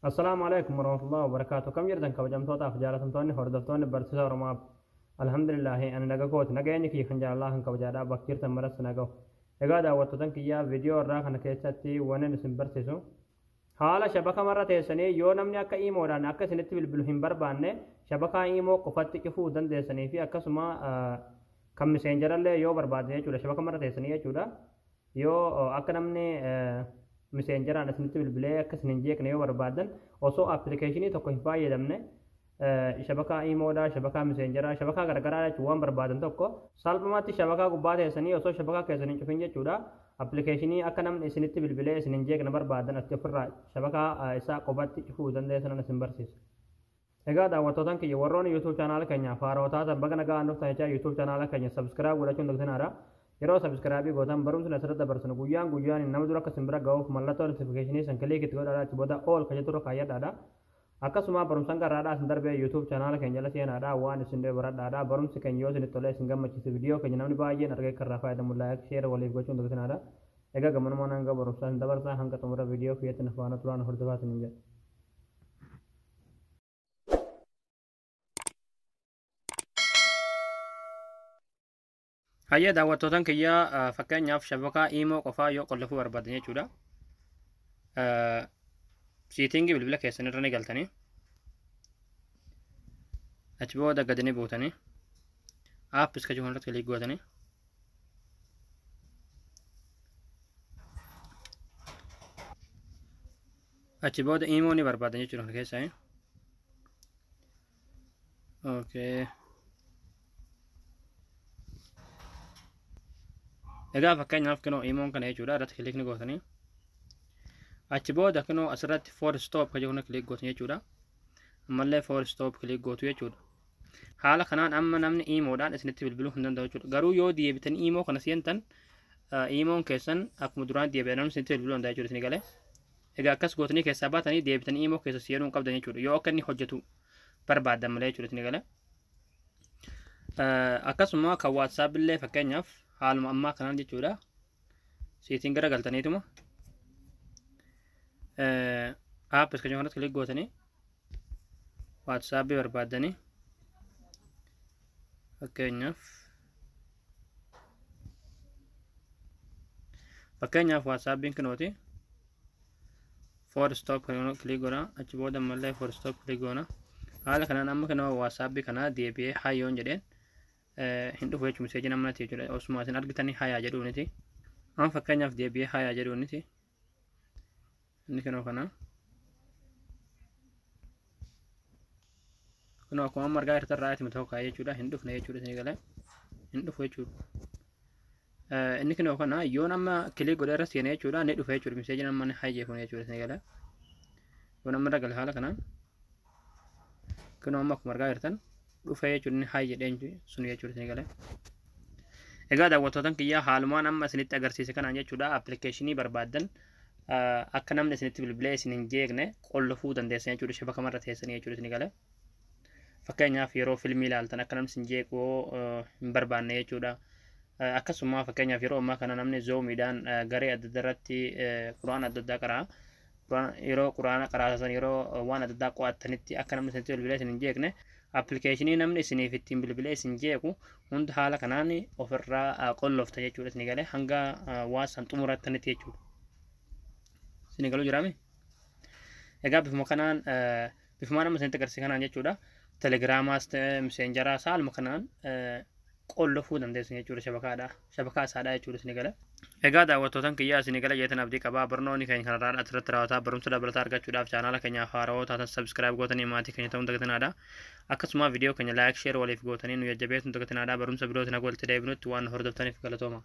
السلام عليكم ورحمة الله وبركاته. كم يردن كوجمتوتا فجالتمتوني هردفتوني برسيسا ورماب. الحمد لله أنا نجاكوت نجاني كي خنجر الله كوجادا بكير تمرس نجاو. إجادا وتدن كيا فيديو راك أنا كيساتي وانا نسم برسيسو. حالا شبكة مرة تيسني يو نمني أكا إيمو ران أكا سنتي بالبلهم بربانة شبكة إيمو قفت كفو دن تيسني في أكا سما كم مسنجر اللي يو بربادة شولا شبكة مرة تيسني شولا يو أكا نمني messenger ana sinti bilbilee akka sinin jeekne yoo barbaadan osoo appilikeeshinii tokko hin fayyadamne shabakaa imoodhaa shabakaa messengeraa shabakaa garagaraa jechuun waan barbaadan tokko salphumatti shabakaa gubbaa teessanii osoo shabakaa keessanii cufin jechuudha appilikeeshinii akka namni isinitti bilbilee isinin jeekne barbaadan asti ofirraa shabakaa isaa qobatti cufuu dandeessan ana isin barsiisa. Egaa daawwattootaan kiyya warroonni YouTube channel keenya faarootaatan baga nagaa dhuftan jecha YouTube channel keenya subscribe godhachuun dagdanaadha. Yeroo subscribe gootan barumsa asirratti dabarsan guyyaan nama dura akka simbira ga'uuf mallattoo notification san kilik itti godhadhaa achi booda all kan jettu kaayadhaadha. Akkasuma barumsan garaadhaa isin darbee YouTube channel keenya jala seenaadhaa waan isin baradhaadhaa barumsi keenya yoo isinitti tolee isin gammachiise viidiyoo keenya namni baay'een argee kan irraa fayyadamu like share waliif gochuun dagdanaadha. Egaa gammanumaan hanga barumsaa isin dabarsaa hanga xumura viidiyoo kiyyaatti na faana turaan hordofaa isin jedha. Hayya daawwattootaan kiyyaa fakkeenyaaf shabakaa iimoo qofaa yoo qollafuu barbaadan jechuudha. Siitingii bilbila keessan irra ni galtanii achi booda gadanii buutanii aappis ka jiruun irratti kilik gootanii achi booda iimoo ni barbaadan jechuudha kana keessaa. Okay. Egaa fakkeenyaaf kunoo imoon kana jechuudha irratti kilik ni gootanii achi booda kunoo asirratti for stop ka jedhu kilik gootan jechuudha ammallee for stop kilik gootu jechuudha. Haala kanaan amma namni imoodhaan isinitti bilbiluu hin danda'u jechuudha. Garuu yoo deebitanii imoo kana seentan imoon keessan akkuma duraan deebi'an isinitti bilbiluu danda'a jechuudha isin galee. Egaa akkas gootanii keessaa baatanii deebitanii imoo keessa seenuu hin qabdan jechuudha yoo akka inni hojjetu barbaadan malee jechuudha isin galee. Akkasuma kan WhatsApp illee fakkeenyaaf haaluma ammaa kanaan jechuudha siitiin gara galtaniituma aappis kan jiruun kilik gootanii WhatsApp barbaadanii fakkeenyaaf WhatsApp kanooti for stop kan kilik goona achi booda ammallee for stop kilik goona haala kanaan amma kanoo WhatsApp kanaa deebi'ee hayyoon jedheen hin dhufu jechuun meseejii namatti jechuudha osuma isin argitanii hayaa jedhuuniti amma fakkeenyaaf deebi'ee hayaa jedhuuniti inni kanoo kana kunoo akkuma amma argaa jirtan irraa itti tokko jechuudha hin dhufne jechuudha isin galee hin dhufu jechuudha inni kanoo kana yoo nama kilik godhee irra seene jechuudha ni dhufe jechuudha meseejii namni hayyeefune jechuudha isin galee yoo namni irra gale haala kanaan kunoo amma akkuma argaa jirtan dhufee jechuun haa jedheen sun jechuudha isin galee. Egaa daawwattootaan kiyyaa haalumaan amma isinitti agarsiise kanaan jechuudha appilikeeshinii barbaadan akka namni isinitti bilbilee isin hin jeeqne qollofuu dandeessan jechuudha shabaka marra teessanii jechuudha isin galee. Fakkeenyaaf yeroo filmii ilaaltan akka namni isin jeequu hin barbaanne jechuudha. Akkasuma fakkeenyaaf yeroo ammaa kana namni zoomiidhaan garee adda addaarratti quraana adda addaa qaraa. Yeroo quraana qaraatan yeroo waan adda addaa qo'attanitti akka namni isinitti bilbilee isin hin jeeqne appilikeeshinii namni isiniif ittiin bilbilee isin jeequ hunda haala kanaan ofirraa qollofta jechuudha isin galee hanga waan san xumurattanitti jechuudha. Isin galuu jiraame? Egaa bifuma kanaan bifuma nama isinitti agarsiise kanaan jechuudha telegiraamaas messengeraa haaluma kanaan qollofuu dandeessan jechuudha shabakaa isaadha jechuudha isin galee. Egaa daawwattootaan kiyyaa isin gala jeetan abdii qabaa barnoonni keenya kanarraa asirratti raawwataa barumsa dabalataa argachuudhaaf chaanaala keenyaaf haarawoo taatan subscribe gootanii maatii keenya ta'uun dagatanaadha. Akkasuma viidiyoo keenya like share waliif gootanii nu jajjabeessuun dagatanaadha barumsa birootiin akka walitti deebinutti waan hordoftaniif galatooma.